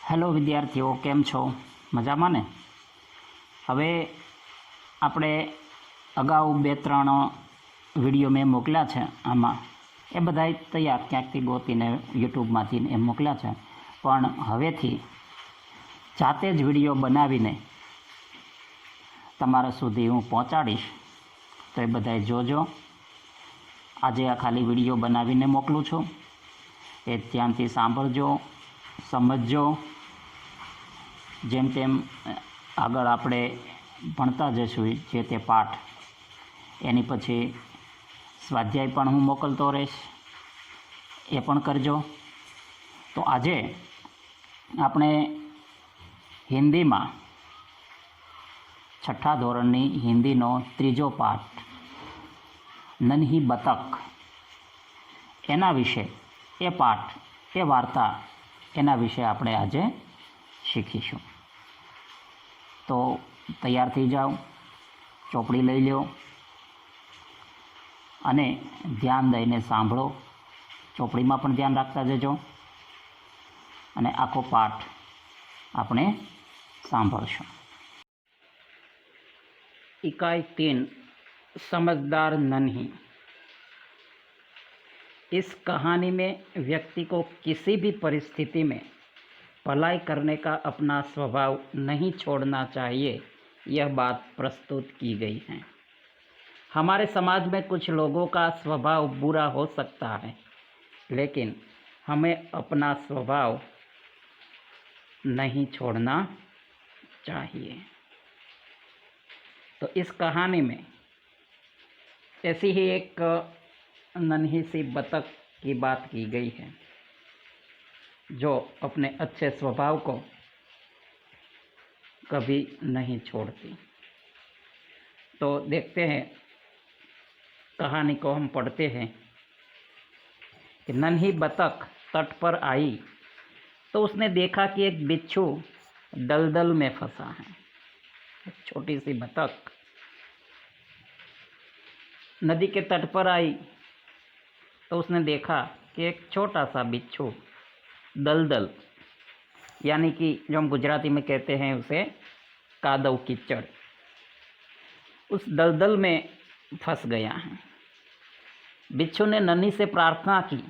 Hello વિદ્યાર્થીઓ, કેમ છો? મજામાં ને? હવે આપણે અગાઉ 2-3 વિડીયો મેં મોકલ્યા છે, આમાં એ બધા તૈયાર ક્યાંકથી ગોતીને યુટ્યુબમાંથી એમ મોકલ્યા છે, પણ હવેથી જાતે જ વિડીયો બનાવીને તમારા સુધી હું પહોંચાડીશ. તો એ બધાએ જોજો. આજે આ ખાલી વિડીયો બનાવીને મોકલું છું, એ ધ્યાનથી સાંભળજો, સમજજો. જેમ તેમ આગળ આપણે ભણતા જઈશું જે તે પાઠ. એની પછી સ્વાધ્યાય પણ હું મોકલતો રહીશ, એ પણ કરજો. તો આજે આપણે હિન્દીમાં 6ઠા ધોરણની હિન્દીનો 3જો પાઠ નન્હી બતક, એના વિશે, એ પાઠ, એ વાર્તા, એના વિશે આપણે આજે શીખીશું. તો તૈયાર થઈ જાઓ, ચોપડી લઈ લો અને ધ્યાન દઈને સાંભળો. ચોપડીમાં પણ ધ્યાન રાખતા જજો અને આખો પાઠ આપણે સાંભળશું. इकाई 3 समझदार नन्ही. इस कहानी में व्यक्ति को किसी भी परिस्थिति में भलाई करने का अपना स्वभाव नहीं छोड़ना चाहिए, यह बात प्रस्तुत की गई है. हमारे समाज में कुछ लोगों का स्वभाव बुरा हो सकता है, लेकिन हमें अपना स्वभाव नहीं छोड़ना चाहिए. तो इस कहानी में ऐसी ही एक नन्ही सी बतख की बात की गई है, जो अपने अच्छे स्वभाव को कभी नहीं छोड़ती. तो देखते हैं, कहानी को हम पढ़ते हैं कि नन्ही बतख तट पर आई तो उसने देखा कि एक बिच्छू दलदल में फंसा है. छोटी सी बतख नदी के तट पर आई तो उसने देखा कि एक छोटा सा बिच्छू दलदल, यानी कि जो हम गुजराती में कहते हैं उसे कादव कीचड़, उस दलदल में फंस गया है. बिच्छू ने नन्ही से प्रार्थना की,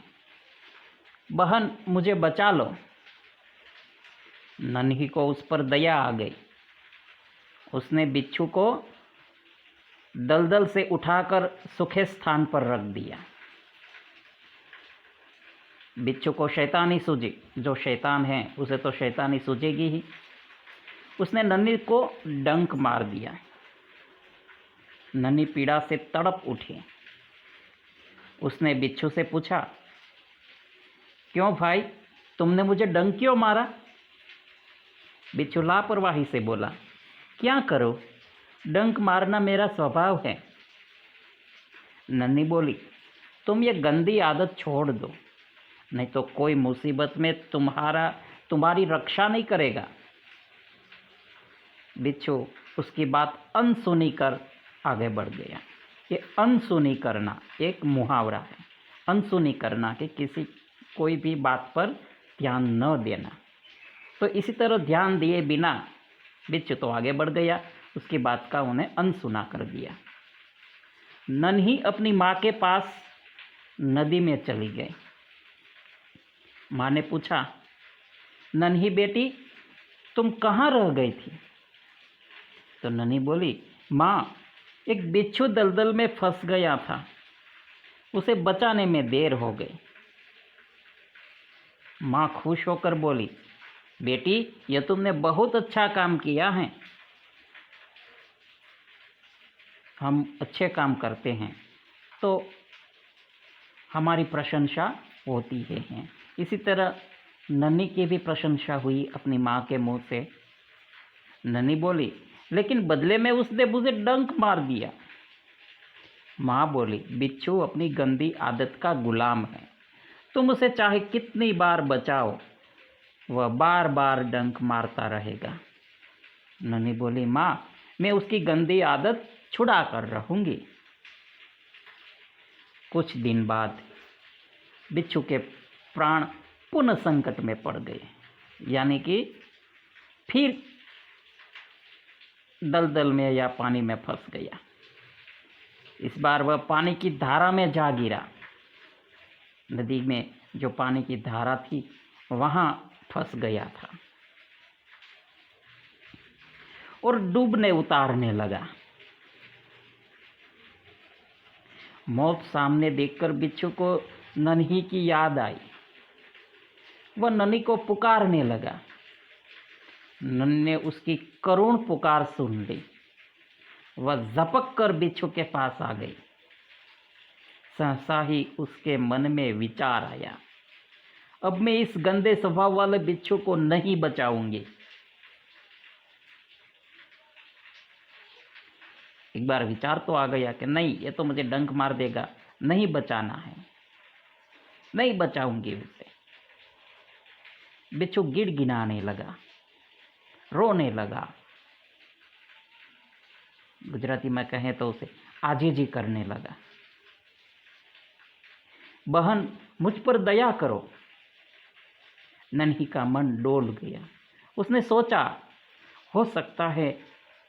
बहन मुझे बचा लो. नन्ही को उस पर दया आ गई. उसने बिच्छू को दलदल से उठाकर सूखे स्थान पर रख दिया. बिच्छू को शैतानी सूझी. जो शैतान है उसे तो शैतानी सूझेगी ही. उसने नन्ही को डंक मार दिया. नन्ही पीड़ा से तड़प उठी. उसने बिच्छू से पूछा, क्यों भाई, तुमने मुझे डंक क्यों मारा? बिच्छू लापरवाही से बोला, क्या करो, डंक मारना मेरा स्वभाव है. नन्ही बोली, तुम ये गंदी आदत छोड़ दो, नहीं तो कोई मुसीबत में तुम्हारी रक्षा नहीं करेगा. बिच्छू उसकी बात अनसुनी कर आगे बढ़ गया. ये अनसुनी करना एक मुहावरा है. अनसुनी करना कि कोई भी बात पर ध्यान न देना. तो इसी तरह ध्यान दिए बिना बिच्छू तो आगे बढ़ गया, उसकी बात का उन्हें अनसुना कर दिया. नन्ही अपनी माँ के पास नदी में चली गई. माँ ने पूछा, नन्ही बेटी तुम कहाँ रह गई थी? तो नन्ही बोली, माँ एक बिच्छू दलदल में फंस गया था, उसे बचाने में देर हो गई. माँ खुश होकर बोली, बेटी यह तुमने बहुत अच्छा काम किया है. हम अच्छे काम करते हैं तो हमारी प्रशंसा होती है. इसी तरह नन्ही की भी प्रशंसा हुई अपनी माँ के मुंह से। नन्ही बोली, लेकिन बदले में उसने मुझे डंक मार दिया। माँ बोली, बिच्छू अपनी गंदी आदत का गुलाम है, तुम उसे चाहे कितनी बार बचाओ वह बार बार डंक मारता रहेगा। नन्ही बोली, माँ मैं उसकी गंदी आदत छुड़ा कर रहूंगी। कुछ दिन बाद बिच्छू के प्राण पुनः संकट में पड़ गए, यानी कि फिर दलदल में या पानी में फंस गया। इस बार वह पानी की धारा में जा गिरा। नदी में जो पानी की धारा थी वहां फंस गया था और डूबने उतारने लगा। मौत सामने देखकर बिच्छू को नन्ही की याद आई। वह नन्ही को पुकारने लगा। नन्ही ने उसकी करुण पुकार सुन ली। वह झपक कर बिच्छू के पास आ गई। सहसा ही उसके मन में विचार आया, अब मैं इस गंदे स्वभाव वाले बिच्छू को नहीं बचाऊंगी। एक बार विचार तो आ गया कि नहीं, ये तो मुझे डंक मार देगा, नहीं बचाना है, नहीं बचाऊंगी उसे। बिच्छू गिड़गिड़ाने लगा, रोने लगा। गुजराती में कहें तो उसे आजीजी करने लगा। बहन मुझ पर दया करो। नन्ही का मन डोल गया। उसने सोचा, हो सकता है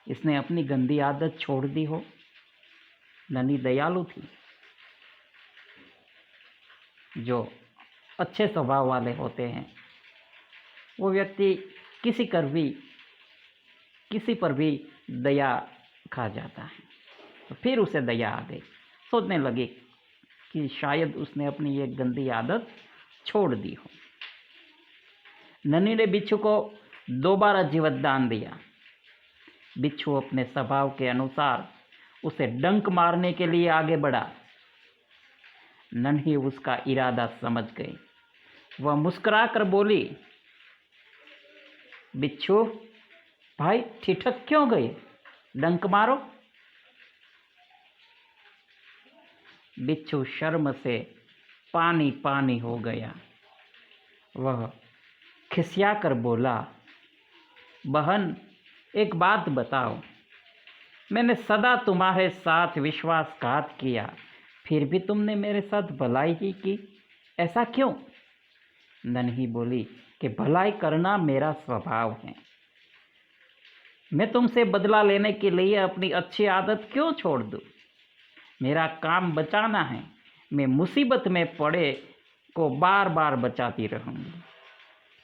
इसने अपनी गंदी आदत छोड़ दी हो। नन्ही दयालु थी। जो अच्छे स्वभाव वाले होते हैं वो व्यक्ति किसी पर भी दया खा जाता है। तो फिर उसे दया आ गई। सोचने लगी कि शायद उसने अपनी ये गंदी आदत छोड़ दी हो। नन्ही ने बिच्छू को दोबारा जीवन दान दिया। बिच्छू अपने स्वभाव के अनुसार उसे डंक मारने के लिए आगे बढ़ा। नन्ही उसका इरादा समझ गई। वह मुस्कुराकर बोली, बिच्छू भाई ठिठक क्यों गए, डंक मारो। बिच्छू शर्म से पानी पानी हो गया। वह खिसियाकर बोला, बहन एक बात बताओ, मैंने सदा तुम्हारे साथ विश्वासघात किया, फिर भी तुमने मेरे साथ भलाई ही की, ऐसा क्यों। नन्ही बोली कि भलाई करना मेरा स्वभाव है। मैं तुमसे बदला लेने के लिए अपनी अच्छी आदत क्यों छोड़ दूं। मेरा काम बचाना है। मैं मुसीबत में पड़े को बार बार बचाती रहूंगी।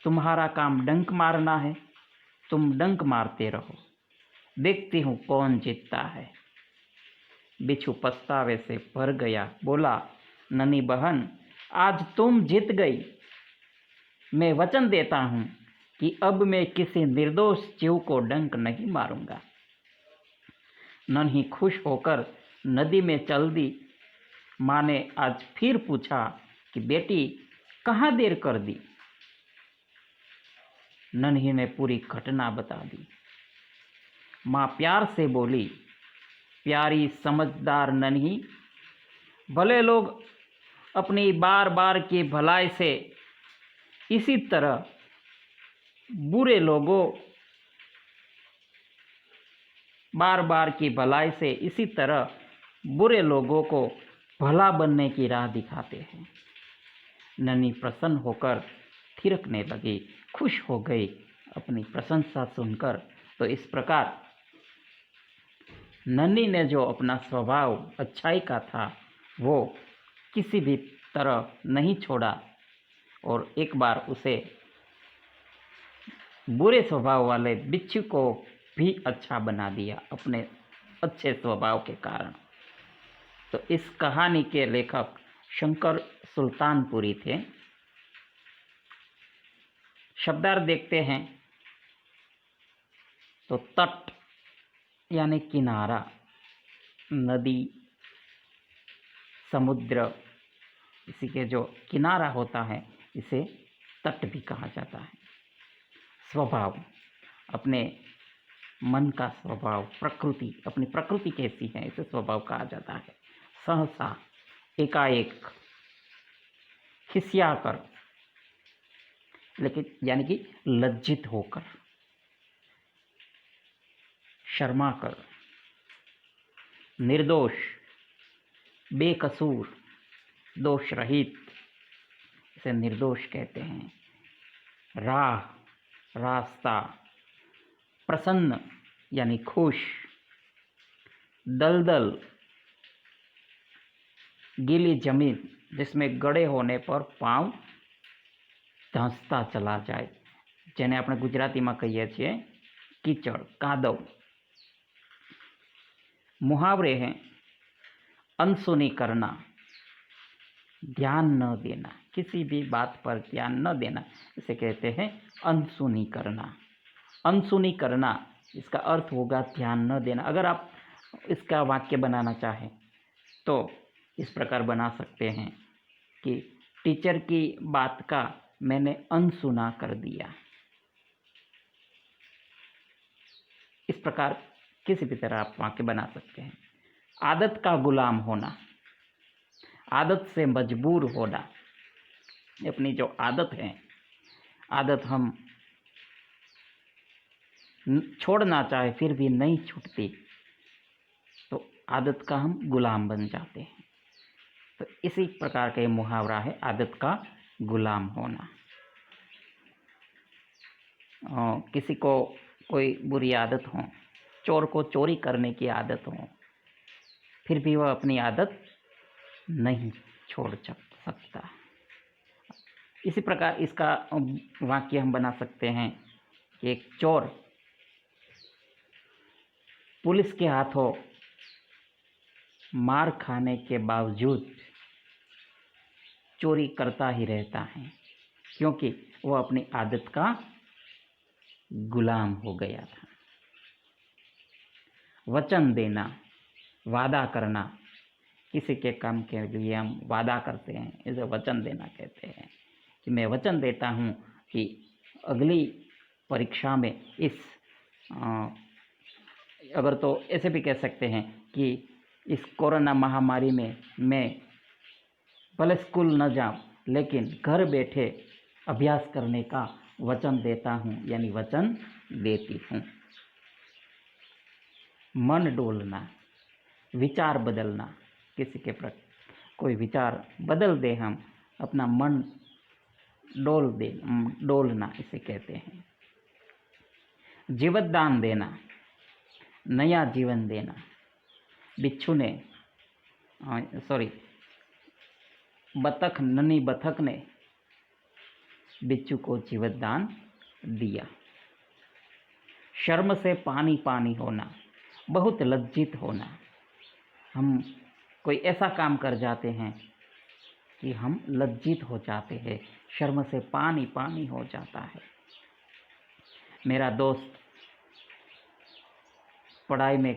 तुम्हारा काम डंक मारना है, तुम डंक मारते रहो, देखती हूँ कौन जीतता है। बिच्छू पछतावे से भर गया। बोला, नन्ही बहन आज तुम जीत गई। मैं वचन देता हूँ कि अब मैं किसी निर्दोष जीव को डंक नहीं मारूंगा। नन्ही खुश होकर नदी में चल दी। माँ ने आज फिर पूछा कि बेटी कहाँ देर कर दी। नन्ही ने पूरी घटना बता दी। माँ प्यार से बोली, प्यारी समझदार नन्ही, भले लोग अपनी बार बार की भलाई से इसी तरह बुरे लोगों बार बार की भलाई से इसी तरह बुरे लोगों को भला बनने की राह दिखाते हैं। नन्ही प्रसन्न होकर थिरकने लगी, खुश हो गई अपनी प्रशंसा सुनकर। तो इस प्रकार नन्ही ने जो अपना स्वभाव अच्छाई का था वो किसी भी तरह नहीं छोड़ा और एक बार उसे बुरे स्वभाव वाले बिच्छू को भी अच्छा बना दिया अपने अच्छे स्वभाव के कारण। तो इस कहानी के लेखक शंकर सुल्तानपुरी थे। शब्दार्थ देखते हैं तो तट यानी किनारा, नदी, समुद्र, इसी के जो किनारा होता है इसे तट भी कहा जाता है। स्वभाव, अपने मन का स्वभाव, प्रकृति, अपनी प्रकृति कैसी है इसे स्वभाव कहा जाता है। सहसा, एकाएक, खिसियाकर, लेकिन यानी कि लज्जित होकर, शर्मा कर, निर्दोष, बेकसूर, दोष रहित, इसे निर्दोष कहते हैं। राह, रास्ता, प्रसन्न यानी खुश, दलदल, गीली जमीन जिसमें गड़े होने पर पांव धंसता चला जाए, जेने આપણે ગુજરાતીમાં કહીએ છીએ कीचड़, कादव। मुहावरे हैं अनसुनी करना, ध्यान न देना, किसी भी बात पर ध्यान न देना, इसे कहते हैं अनसुनी करना। अनसुनी करना इसका अर्थ होगा ध्यान न देना। अगर आप इसका वाक्य बनाना चाहें तो इस प्रकार बना सकते हैं कि टीचर की बात का मैंने अनसुना कर दिया। इस प्रकार किसी भी तरह आप वाक्य बना सकते हैं। आदत का गुलाम होना, आदत से मजबूर होना, अपनी जो आदत है, आदत हम छोड़ना चाहे फिर भी नहीं छूटती, तो आदत का हम गुलाम बन जाते हैं। तो इसी प्रकार का ये मुहावरा है, आदत का गुलाम होना। किसी को कोई बुरी आदत हो, चोर को चोरी करने की आदत हो, फिर भी वह अपनी आदत नहीं छोड़ सकता। इसी प्रकार इसका वाक्य हम बना सकते हैं कि एक चोर पुलिस के हाथों मार खाने के बावजूद चोरी करता ही रहता है, क्योंकि वह अपनी आदत का गुलाम हो गया था। वचन देना, वादा करना, किसी के काम के लिए हम वादा करते हैं, इसे वचन देना कहते हैं। कि मैं वचन देता हूँ कि अगली परीक्षा में अगर तो ऐसे भी कह सकते हैं कि इस कोरोना महामारी में मैं भले स्कूल न जाऊँ लेकिन घर बैठे अभ्यास करने का वचन देता हूँ, यानी वचन देती हूँ। मन डोलना, विचार बदलना, किसी के प्रति कोई विचार बदल दे, हम अपना मन डोलना इसे कहते हैं। जीवतदान देना, नया जीवन देना। बिच्छू ने नन्ही बतख ने बिच्छू को जीवतदान दिया। शर्म से पानी पानी होना, बहुत लज्जित होना। हम कोई ऐसा काम कर जाते हैं कि हम लज्जित हो जाते हैं, शर्म से पानी पानी हो जाता है। मेरा दोस्त पढ़ाई में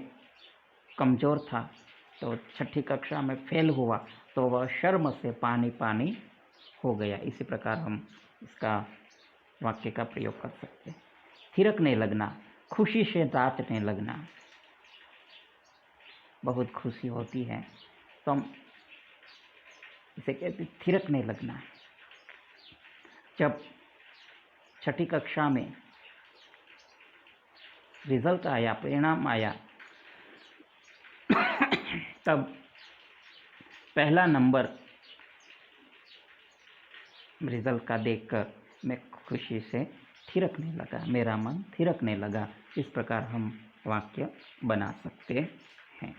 कमज़ोर था, तो 6ठी कक्षा में फेल हुआ, तो वह शर्म से पानी पानी हो गया। इसी प्रकार हम इसका वाक्य का प्रयोग कर सकते हैं। थिरकने लगना, खुशी से नाचने लगना। बहुत खुशी होती है तो हम इसे कहते थिरकने लगना। जब 6ठी कक्षा में रिजल्ट आया, परिणाम आया, तब पहला नंबर रिजल्ट का देखकर मैं खुशी से थिरकने लगा, मेरा मन थिरकने लगा। इस प्रकार हम वाक्य बना सकते हैं।